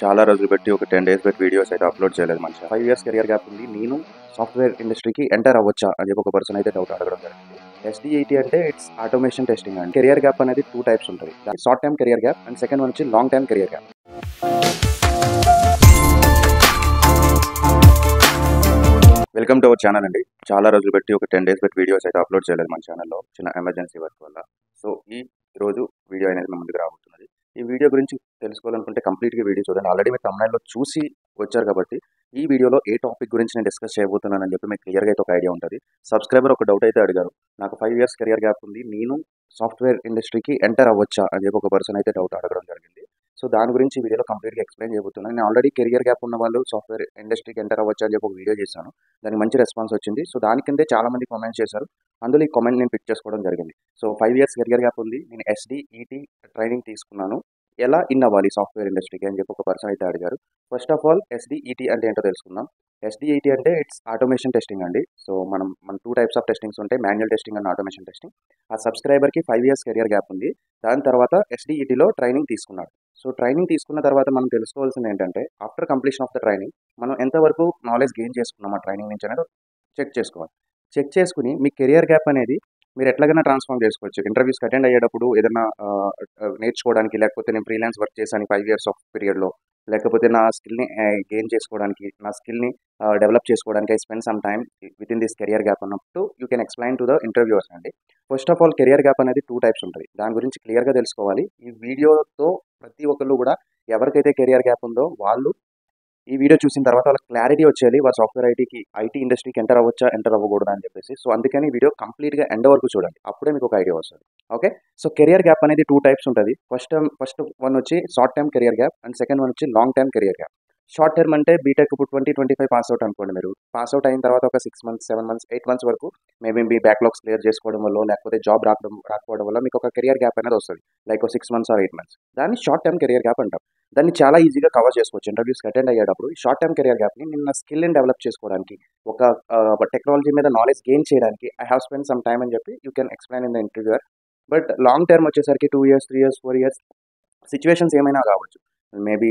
చాలా రోజులు పెట్టి ఒక 10 డేస్ పెట్టి వీడియోస్ అయితే అప్లోడ్ చేయలేదు మనిషి. 5 ఇయర్స్ కెరియర్ గ్యాప్ ఉంది. నేను సాఫ్ట్‌వేర్ ఇండస్ట్రీకి ఎంటర్ అవ్వచ్చా అని చెప్పి ఒక పర్సన్ అయితే డౌట్ అడగడం జరిగింది. ఎస్‌డిఐటీ అంటే ఇట్స్ ఆటోమేషన్ టెస్టింగ్ అండి. కెరియర్ గ్యాప్ అనేది 2 టైప్స్ ఉంటది. Short term career gap and second one వచ్చి long term career gap. Welcome to our channel అండి. చాలా రోజులు పెట్టి ఒక 10 డేస్ పెట్టి వీడియోస్ అయితే అప్లోడ్ చేయలేదు మన ఛానల్‌లో. చిన్న ఎమర్జెన్సీ వర్క్ వల్ల. సో ఈ రోజు వీడియో అనేది మీ ముందుకు రాబోతున్నది. ఈ వీడియో గురించి తెలుసుకోవాలనుకుంటే కంప్లీట్‌గా వీడియో చూడండి. ఆల్రెడీ మీరు థంబ్‌నెయిల్‌లో చూసి వచ్చారు కాబట్టి ఈ వీడియోలో ఏ టాపిక్ గురించి నేను డిస్కస్ చేయబోతున్నానని చెప్పి మీకు క్లియర్‌గా అయితే ఒక ఐడియా ఉంటది. సబ్స్క్రైబర్ ఒక డౌట్ అయితే అడిగారు. నాకు 5 ఇయర్స్ కెరియర్ గ్యాప్ ఉంది. నేను సాఫ్ట్‌వేర్ ఇండస్ట్రీకి ఎంటర్ అవ్వచ్చా అని చెప్పి ఒక పర్సన్ అయితే డౌట్ అడగడం జరిగింది. సో దాని గురించి ఈ వీడియోలో కంప్లీట్‌గా ఎక్స్‌ప్లెయిన్ చేయబోతున్నాను. నేను ఆల్రెడీ కెరియర్ గ్యాప్ ఉన్న వాళ్ళు సాఫ్ట్‌వేర్ ఇండస్ట్రీకి ఎంటర్ అవ్వచ్చా అని చెప్పి ఒక వీడియో చేశాను. దానికి మంచి రెస్పాన్స్ వచ్చింది. సో దాని కిందే చాలా మంది కామెంట్స్ చేశారు. అందులో ఈ కామెంట్ నేను పిక్ చేసుకోవడం జరిగింది. సో 5 ఇయర్స్ కెరియర్ గ్యాప్ ఉంది. నేను ఎస్‌డిఈటీ ట్రైనింగ్ తీసుకున్నాను. ఎలా ఇన్ అవ్వాలి సాఫ్ట్‌వేర్ ఇండస్ట్రీకి అని చెప్పి ఒక పర్సన్ అయితే అడిగారు. ఫస్ట్ ఆఫ్ ఆల్ ఎస్‌డిఈటీ అంటే ఏంటో తెలుసుకుందాం. ఎస్‌డిఈటీ అంటే ఇట్స్ ఆటోమేషన్ టెస్టింగ్ అండి. సో మన 2 టైప్స్ ఆఫ్ టెస్టింగ్స్ ఉంటాయి. Manual testing and automation testing. ఆ సబ్స్క్రైబర్‌కి 5 ఇయర్స్ కెరియర్ గ్యాప్ ఉంది. దాని తర్వాత ఎస్‌డిఈటీలో ట్రైనింగ్ తీసుకున్నాడు. సో ట్రైనింగ్ తీసుకున్న తర్వాత మనం తెలుసుకోవాల్సింది ఏంటంటే after completion of the training మనం ఎంతవరకు నాలెడ్జ్ గెయిన్ చేసుకున్నాం ఆ ట్రైనింగ్ నుంచి అనేది చెక్ చేసుకోవాలి. చెక్ చేసుకుని మీ కెరియర్ గ్యాప్ అనేది మీరు ఎట్లాగైనా ట్రాన్స్ఫార్మ్ చేసుకోవచ్చు. ఇంటర్వ్యూస్‌కి అటెండ్ అయ్యేటప్పుడు ఏదైనా నేర్చుకోవడానికి లేకపోతే నేను ఫ్రీలాన్స్ వర్క్ చేశాను 5 ఇయర్స్ ఆఫ్ పీరియడ్‌లో లేకపోతే నా స్కిల్‌ని గెయిన్ చేసుకోవడానికి నా స్కిల్‌ని డెవలప్ చేసుకోవడానికి I spend some time within this career gap అన్నప్పుడు you can explain to the interviewers అండి. First of all career gap అనేది 2 టైప్స్ ఉంటది. దాని గురించి క్లియర్‌గా తెలుసుకోవాలి. ఈ వీడియోతో ప్రతి ఒక్కళ్ళు కూడా ఎవరికైతే కెరియర్ గ్యాప్ ఉందో వాళ్ళు ఈ వీడియో చూసిన తర్వాత వాళ్ళకి క్లారిటీ వచ్చేయాలి. వారు సాఫ్ట్‌వేర్ ఐటీ ఇండస్ట్రీకి ఎంటర్ అవ్వచ్చా? ఎంటర్ అవ్వకూడదా? అని చెప్పేసి. సో, అందుకని ఈ వీడియో కంప్లీట్‌గా ఎండ్ వరకు చూడండి. అప్పుడే మీకు ఒక ఐడియా వస్తది. ఓకే. సో, కెరియర్ గ్యాప్ అనేది 2 టైప్స్ ఉంటది. ఫస్ట్ వన్ వచ్చి short term career gap and second one వచ్చి long term career gap. Short term అంటే బీటెక్ ఇప్పుడు 2025 పాస్ అవుట్ అనుకోండి మీరు. పాస్ అవుట్ అయిన తర్వాత ఒక 6 మంత్స్, 7 మంత్స్, 8 మంత్స్ వరకు మేబీ మీ బ్యాక్‌లాగ్స్ క్లియర్ చేసుకోవడం వల్లో లేకపోతే జాబ్ రాకపోవడం వల్ల మీకు ఒక కెరియర్ గ్యాప్ అనేది వస్తది. Like 6 months or 8 months. దాన్ని షార్ట్ టర్మ్ కెరియర్ గ్యాప్ అంటాం. దాన్ని చాలా ఈజీగా కవర్ చేసుకోవచ్చు. ఇంటర్వ్యూస్‌కి అటెండ్ అయ్యేటప్పుడు ఈ షార్ట్ టర్మ్ కెరియర్ గ్యాప్‌ని నేను నా స్కిల్‌ని డెవలప్ చేసుకోవడానికి, ఒక టెక్నాలజీ మీద నాలెడ్జ్ గెయిన్ చేయడానికి I have spend some time అని చెప్పి you can explain in the interviewer. But long term వచ్చేసరికి 2 ఇయర్స్, 3 ఇయర్స్, 4 ఇయర్స్ సిట్యుయేషన్స్ ఏమైనా కావచ్చు. మేబీ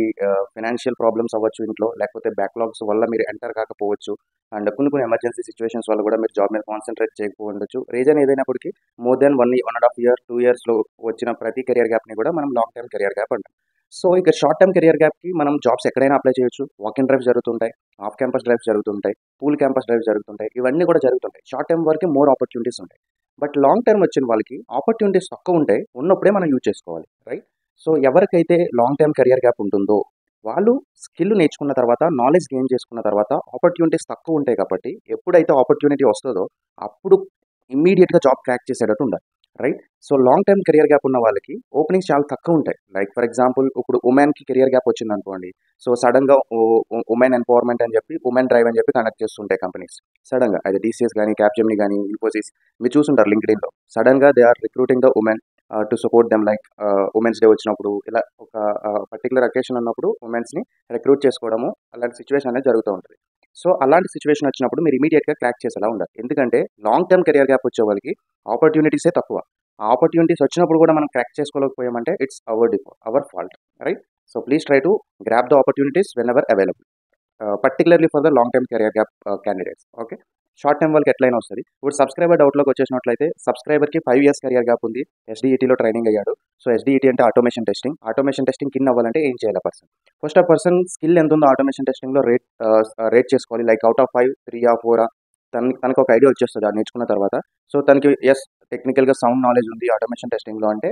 ఫైనాన్షియల్ ప్రాబ్లమ్స్ అవ్వచ్చు ఇంట్లో, లేకపోతే బ్యాక్‌లాగ్స్ వల్ల మీరు ఎంటర్ కాకపోవచ్చు. అండ్ కొన్ని ఎమర్జెన్సీ సిట్యుయేషన్స్ వల్ల కూడా మీరు జాబ్ మీద కాన్సంట్రేట్ చేయకపోవచ్చు. రీజన్ ఏదైనప్పటికీ మోర్ దెన్ 1.5 ఇయర్, 2 ఇయర్స్‌లో వచ్చిన ప్రతి కెరియర్ గ్యాప్‌ని కూడా మనం లాంగ్ టర్మ్ కెరియర్ గ్యాప్ అంటాం. సో, ఇక షార్ట్ టర్మ్ కెరియర్ గ్యాప్‌కి మనం జాబ్స్ ఎక్కడైనా అప్లై చేయొచ్చు. వాక్ ఇన్ డ్రైవ్స్ జరుగుతుంటాయి. ఆఫ్ క్యాంపస్ డ్రైవ్స్ జరుగుతుంటాయి. పూల్ క్యాంపస్ డ్రైవ్స్ జరుగుతుంటాయి. ఇవన్నీ కూడా జరుగుతుంటాయి. షార్ట్ టర్మ్ వరకే మోర్ ఆపర్చునిటీస్ ఉంటాయి. బట్ లాంగ్ టర్మ్ వచ్చిన వాళ్ళకి ఆపర్చునిటీస్ తక్కువ ఉంటాయి. ఉన్నప్పుడే మనం యూజ్ చేసుకోవాలి. రైట్? సో, ఎవరికైతే లాంగ్ టర్మ్ కెరియర్ గ్యాప్ ఉంటుందో వాళ్ళు స్కిల్ నేర్చుకున్న తర్వాత, నాలెడ్జ్ గెయిన్ చేసుకున్న తర్వాత ఆపర్చునిటీస్ తక్కువ ఉంటాయి కాబట్టి ఎప్పుడైతే ఆపర్చునిటీ వస్తదో అప్పుడు ఇమ్మీడియేట్‌గా జాబ్ క్రాక్ చేసేటట్టు ఉండాలి. Right? So, long term career gap ఉన్న వాళ్ళకి ఓపెనింగ్స్ చాలా తక్కువ ఉంటాయి. లైక్ ఫర్ ఎగ్జాంపుల్ ఇప్పుడు వుమెన్‌కి కెరియర్ గ్యాప్ వచ్చిందనుకోండి. సో, సడెన్‌గా వుమెన్ ఎంపవర్మెంట్ అని చెప్పి, వుమెన్ డ్రైవ్ అని చెప్పి కండక్ట్ చేస్తుంటాయి కంపెనీస్. సడెన్‌గా అది టీసీఎస్ గాని, క్యాప్‌జెమినీ గాని, ఇన్ఫోసిస్ మీరు చూసుంటారు లింక్డ్ఇన్‌లో. సడెన్‌గా they are recruiting the women to support them like women's day వచ్చినప్పుడు ఇలా ఒక పర్టిక్యులర్ అకేషన్ ఉన్నప్పుడు వుమెన్స్‌ని రిక్రూట్ చేసుకోవడము అలాంటి సిట్యుయేషన్ అనేది జరుగుతూ ఉంటది. సో, అలాంటి సిట్యుయేషన్ వచ్చినప్పుడు మీరు ఇమ్మీడియేట్‌గా క్రాక్ చేసేలా ఉండాలి. ఎందుకంటే లాంగ్ టర్మ్ కెరియర్ గ్యాప్ వచ్చే వాళ్ళకి ఆపర్చునిటీసే తక్కువ. ఆ ఆపర్చునిటీస్ వచ్చినప్పుడు కూడా మనం క్రాక్ చేసుకోలేకపోయామంటే it's our fault. Right? So, please try to grab the opportunities whenever available. Particularly for the long term career gap candidates. Okay. Short term వాళ్ళకి ఎట్లైనా వస్తది. ఇప్పుడు సబ్స్క్రైబర్ డౌట్‌లోకి వచ్చేసినట్లయితే సబ్స్క్రైబర్‌కి 5 ఇయర్స్ కెరియర్ గ్యాప్ ఉంది. ఎస్‌డిఈటీలో ట్రైనింగ్ అయ్యాడు. సో, ఎస్‌డిఈటీ అంటే automation testing. Automation testing in అవ్వాలంటే ఏం చేయాలి ఆ పర్సన్? ఫస్ట్ ఆ పర్సన్ స్కిల్ ఎంత ఉందో ఆటోమేషన్ టెస్టింగ్‌లో రేట్ చేసుకోవాలి. లైక్ ఔట్ ఆఫ్ 5, 3 4 తనకి ఒక ఐడియా వచ్చేస్తది అది నేర్చుకున్న తర్వాత. సో, తనకి టెక్నికల్‌గా సౌండ్ నాలెడ్జ్ ఉంది ఆటోమేషన్ టెస్టింగ్‌లో అంటే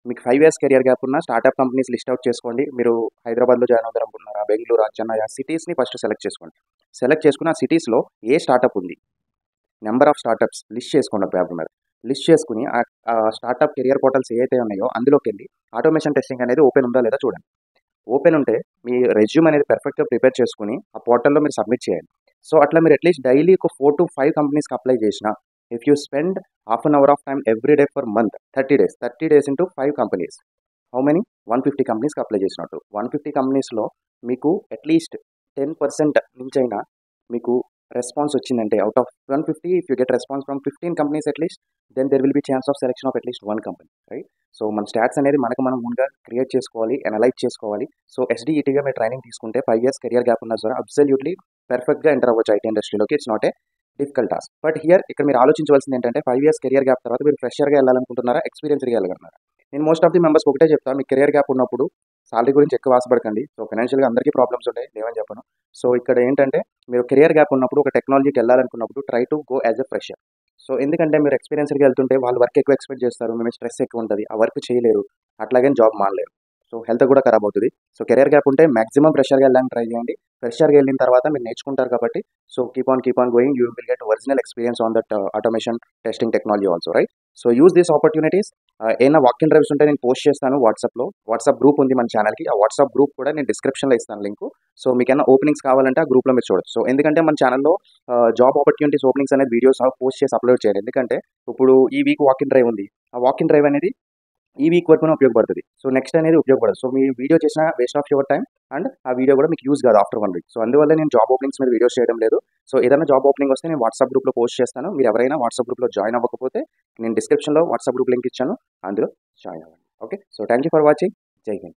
మీకు 5 ఇయర్స్ కెరియర్ గ్యాప్ ఉన్న స్టార్టప్ కంపెనీస్ లిస్ట్ అవుట్ చేసుకోండి. మీరు హైదరాబాద్‌లో జాయిన్ అవుదారనుకుంటున్నారా? బెంగుళూరు, చెన్నై ఆ సిటీస్‌ని ఫస్ట్ సెలెక్ట్ చేసుకోండి. సెలెక్ట్ చేసుకొని ఆ సిటీస్‌లో ఏ స్టార్టప్ ఉంది? నంబర్ ఆఫ్ స్టార్టప్స్ లిస్ట్ చేసుకోండి ఒక పేపర్ మీద. లిస్ట్ చేసుకొని స్టార్టప్ కెరియర్ పోర్టల్స్ ఏవైతే ఉన్నాయో అందులోకెళ్ళి ఆటోమేషన్ టెస్టింగ్ అనేది ఓపెన్ ఉందా లేదా చూడండి. ఓపెన్ ఉంటే మీ రెజ్యూమ్ అనేది పర్ఫెక్ట్‌గా ప్రిపేర్ చేసుకొని ఆ పోర్టల్‌లో మీరు సబ్మిట్ చేయండి. సో, అట్లా మీరు అట్‌లీస్ట్ డైలీ ఒక 4-5 కంపెనీస్‌కి అప్లై చేసినా if you spend half an hour of time every day for month 30 days. 30 days into 5 companies. How many? 150 కంపెనీస్‌కి అప్లై చేసినట్టు. 150 కంపెనీస్‌లో మీకు అట్‌లీస్ట్ 10% నుంచైనా మీకు రెస్పాన్స్ వచ్చిందంటే out of 150 if you get response from 15 companies at least then there will be chance of selection of at least 1 company, right? So మన stats అనేది మనకు మనం ముందుగా క్రియేట్ చేసుకోవాలి, అనలైజ్ చేసుకోవాలి. సో ఎస్డిఈటీగా మీరు ట్రైనింగ్ తీసుకుంటే 5 ఇయర్స్ కెరియర్ గ్యాప్ ఉన్నా సరే అబ్సల్యూట్లీ పర్ఫెక్ట్గా ఎంటర్ అవ్వచ్చు ఐటీ ఇండస్ట్రీలోకి. It's not a difficult task. But here ఇక్కడ మీరు ఆలోచించవలసింది ఏంటంటే 5 ఇయర్స్ కెరియర్ గ్యాప్ తర్వాత మీరు ఫ్రెషర్గా వెళ్ళాలనుకుంటున్నారా, ఎక్స్పీరియన్స్గా వెళ్ళాలనుకుంటున్నారా? నేను మోస్ట్ ఆఫ్ ది మెంబర్స్ ఒకటే చెప్తాను, మీకు కెరియర్ గ్యాప్ ఉన్నప్పుడు సాలరీ గురించి ఎక్కువ ఆశపడకండి. సో ఫైనాన్షియల్గా అందరికీ ప్రాబ్లమ్స్ ఉంటాయి, లేవని చెప్పను. సో ఇక్కడ ఏంటంటే మీరు కెరియర్ గ్యాప్ ఉన్నప్పుడు ఒక టెక్నాలజీకి వెళ్ళాలనుకున్నప్పుడు try to go as a fresher. So ఎందుకంటే మీరు ఎక్స్పీరియన్స్గా వెళ్తుంటే వాళ్ళు వర్క్ ఎక్కువ ఎక్స్పెక్ట్ చేస్తారు, మేము స్ట్రెస్ ఎక్కువ ఉంటుంది, ఆ వర్క్ చేయలేరు, అట్లాగే జాబ్ మానలేరు. సో హెల్త్ కూడా ఖరాబ్ అవుతుంది. సో కెరియర్ గ్యాప్ ఉంటే మాక్సిమం ఫ్రెషర్గా వెళ్ళడానికి ట్రై చేయండి. ఫ్రెషర్గా వెళ్ళిన తర్వాత మీరు నేర్చుకుంటారు కాబట్టి so keep on going, you will get original experience on that automation testing technology also, right? So use these opportunities. ఏమైనా వాక్ ఇన్ డ్రైవ్స్ ఉంటే నేను పోస్ట్ చేస్తాను వాట్సాప్లో. వాట్సాప్ గ్రూప్ ఉంది మన ఛానల్కి, ఆ వాట్సాప్ గ్రూప్ కూడా నేను డిస్క్రిప్షన్లో ఇస్తాను లింక్. సో మీకు ఏమైనా ఓపెనింగ్స్ కావాలంటే ఆ గ్రూప్లో మీరు చూడొచ్చు. సో ఎందుకంటే మన ఛానల్లో జాబ్ ఆపర్చునిటీస్ ఓపెనింగ్స్ అనేది వీడియోస్ పోస్ట్ చేసి అప్లోడ్ చేయాలి. ఎందుకంటే ఇప్పుడు ఈ వీక్ వాక్ ఇన్ డ్రైవ్ ఉంది, ఆ వాక్ ఇన్ డ్రైవ్ అనేది ఈ వీక్ వరకునే ఉపయోగపడుతుంది. సో నెక్స్ట్ అనేది ఉపయోగపడదు. సో మీ వీడియో చేసిన waste of your time and ఆ వీడియో కూడా మీకు యూజ్ కాదు ఆఫ్టర్ 1 వీక్. సో అందువల్ల నేను జాబ్ ఓపెనింగ్స్ మీద వీడియోస్ చేయడం లేదు. సో ఏదైనా జాబ్ ఓపెనింగ్ వస్తే నేను వాట్సాప్ గ్రూప్లో పోస్ట్ చేస్తాను. మీరు ఎవరైనా వాట్సాప్ గ్రూప్లో జాయిన్ అవ్వకపోతే నేను డిస్క్రిప్షన్లో వాట్సాప్ గ్రూప్ లింక్ ఇచ్చాను, అందులో జాయిన్ అవ్వండి. Okay, so thank you for watching. జై హింద్.